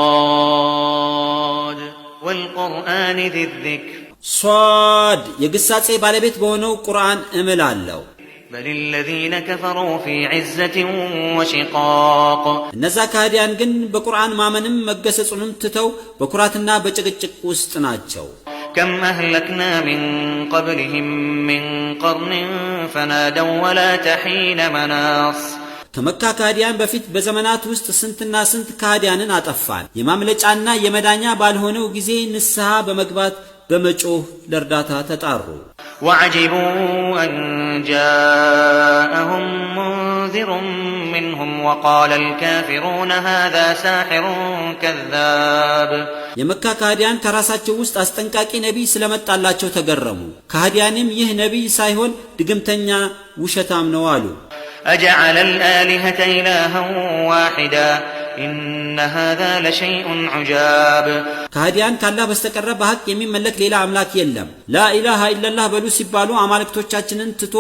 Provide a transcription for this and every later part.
صاد والقرآن ذي الذكر صاد የግሳጼ ባለቤት በሆነው ቁርአን እምላለሁ። بل الذين كفروا في عزة وشقاق እነዛ ካህዲያን ግን በቁርአን ማመንም መገሰጹንም ትተው በኩራትና በጭቅጭቅ ውስጥ ናቸው። كم أهلكنا من قبلهم من قرن فنادوا ولا تحين مناص ከመካ ካህዲያን በፊት በዘመናት ውስጥ ስንትና ስንት ካህዲያንን አጠፋን። የማምለጫና የመዳኛ ባልሆነው ጊዜ ንስሐ በመግባት በመጮህ ለርዳታ ተጣሩ። وعجبوا أن جاءهم منذر منهم وقال الكافرون هذا ساحر كذاب የመካ ካህዲያን ከራሳቸው ውስጥ አስጠንቃቂ ነቢይ ስለመጣላቸው ተገረሙ። ካህዲያንም ይህ ነቢይ ሳይሆን ድግምተኛ ውሸታም ነው አሉ። أجعل الآلهة إلها واحدا إن هذا لشيء عجاب ካህዲያን ካላህ በስተቀር በሐቅ የሚመለክ ሌላ አምላክ የለም። ላ ኢላሃ ኢላላህ በሉ ሲባሉ አማልክቶቻችንን ትቶ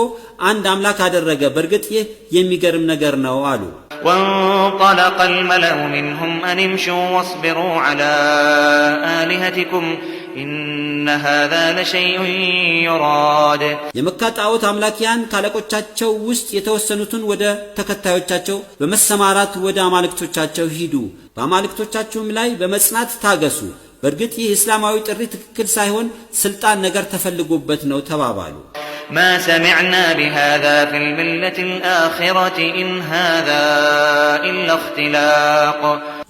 አንድ አምላክ አደረገ። በእርግጥ ይህ የሚገርም ነገር ነው አሉ። وانطلق الملأ منهم أن امشوا واصبروا على آلهتكم إن هذا لشيء يراد የመካ ጣዖት አምላኪያን ካለቆቻቸው ውስጥ የተወሰኑትን ወደ ተከታዮቻቸው በመሰማራት ወደ አማልክቶቻቸው ሂዱ፣ በአማልክቶቻቸውም ላይ በመጽናት ታገሱ። በእርግጥ ይህ እስላማዊ ጥሪ ትክክል ሳይሆን ስልጣን ነገር ተፈልጎበት ነው ተባባሉ። ما سمعنا بهذا في الملة الآخرة إن هذا إلا اختلاق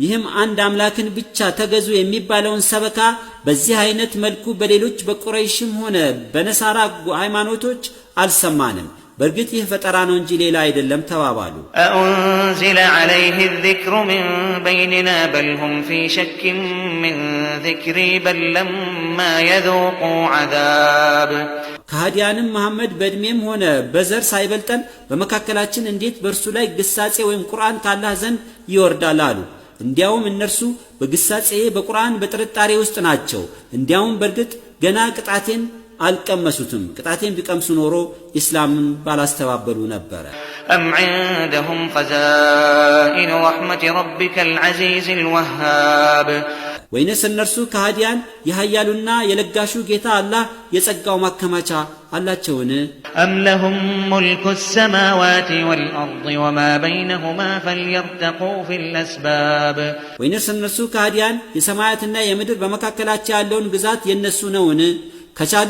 ይህም አንድ አምላክን ብቻ ተገዙ የሚባለውን ሰበካ በዚህ አይነት መልኩ በሌሎች በቁረይሽም ሆነ በነሳራ ሃይማኖቶች አልሰማንም። በእርግጥ ይህ ፈጠራ ነው እንጂ ሌላ አይደለም ተባባሉ። أأنزل عليه الذكر من بيننا بل هم في شك من ذكري بل لما يذوقوا عذاب ካህዲያንም መሐመድ በእድሜም ሆነ በዘር ሳይበልጠን በመካከላችን እንዴት በእርሱ ላይ ግሳጼ ወይም ቁርአን ካላህ ዘንድ ይወርዳል አሉ። እንዲያውም እነርሱ በግሳጼ በቁርአን በጥርጣሬ ውስጥ ናቸው። እንዲያውም በእርግጥ ገና ቅጣቴን አልቀመሱትም። ቅጣቴን ቢቀምሱ ኖሮ ኢስላምን ባላስተባበሉ ነበር። أم عندهم خزائن رحمة ربك العزيز الوهاب ወይንስ እነርሱ ካህዲያን የኃያሉና የለጋሹ ጌታ አላህ የጸጋው ማከማቻ አላቸውን? أم لهم ملك السماوات والأرض وما بينهما فليرتقوا في الأسباب ወይንስ እነርሱ ካህዲያን የሰማያትና የምድር በመካከላቸው ያለውን ግዛት የነሱ ነውን? ከቻሉ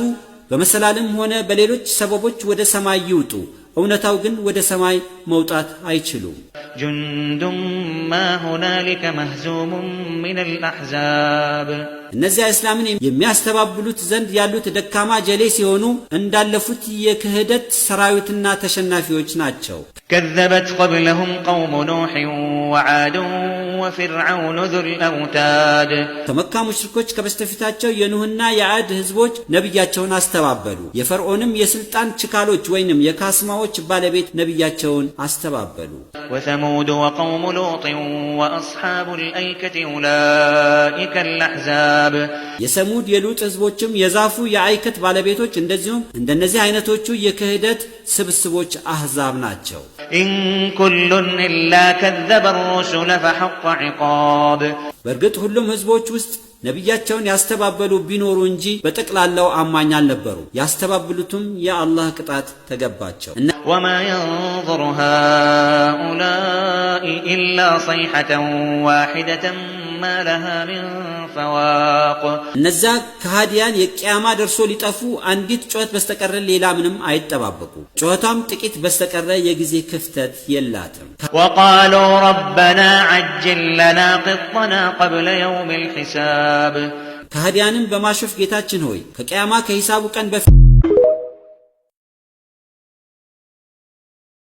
በመሰላልም ሆነ በሌሎች ሰበቦች ወደ ሰማይ ይውጡ። እውነታው ግን ወደ ሰማይ መውጣት አይችሉም። جند ما هنالك مهزوم من الأحزاب እነዚያ እስላምን የሚያስተባብሉት ዘንድ ያሉት ደካማ ጀሌ ሲሆኑ እንዳለፉት የክህደት ሰራዊትና ተሸናፊዎች ናቸው። كذبت قبلهم قوم نوح وعاد وفرعون ذو الأوتاد ከመካ ሙሽሪኮች ከበስተፊታቸው የኑህና የዓድ ህዝቦች ነብያቸውን አስተባበሉ። የፈርዖንም የስልጣን ችካሎች ወይንም የካስማዎች ባለቤት ነብያቸውን አስተባበሉ። وثمود وقوم لوط وأصحاب الأيكة أولئك الأحزاب የሰሙድ የሉጥ ህዝቦችም የዛፉ የአይከት ባለቤቶች እንደዚሁም እንደነዚህ አይነቶቹ የክህደት ስብስቦች አህዛብ ናቸው። إن كل إلا كذب الرسل فحق عقاب በእርግጥ ሁሉም ህዝቦች ውስጥ ነብያቸውን ያስተባበሉ ቢኖሩ እንጂ በጠቅላላው አማኝ አልነበሩ። ያስተባበሉትም የአላህ ቅጣት ተገባቸው። وما ينظر هؤلاء إلا صيحة واحدة ما لها من فواق እነዛ ከሃዲያን የቂያማ ደርሶ ሊጠፉ አንዲት ጩኸት በስተቀረ ሌላ ምንም አይጠባበቁ። ጩኸቷም ጥቂት በስተቀረ የጊዜ ክፍተት የላትም። وقالوا ربنا عجل لنا قطنا قبل يوم الحساب ከሃዲያንም በማሾፍ ጌታችን ሆይ ከቂያማ ከሂሳቡ ቀን በፊት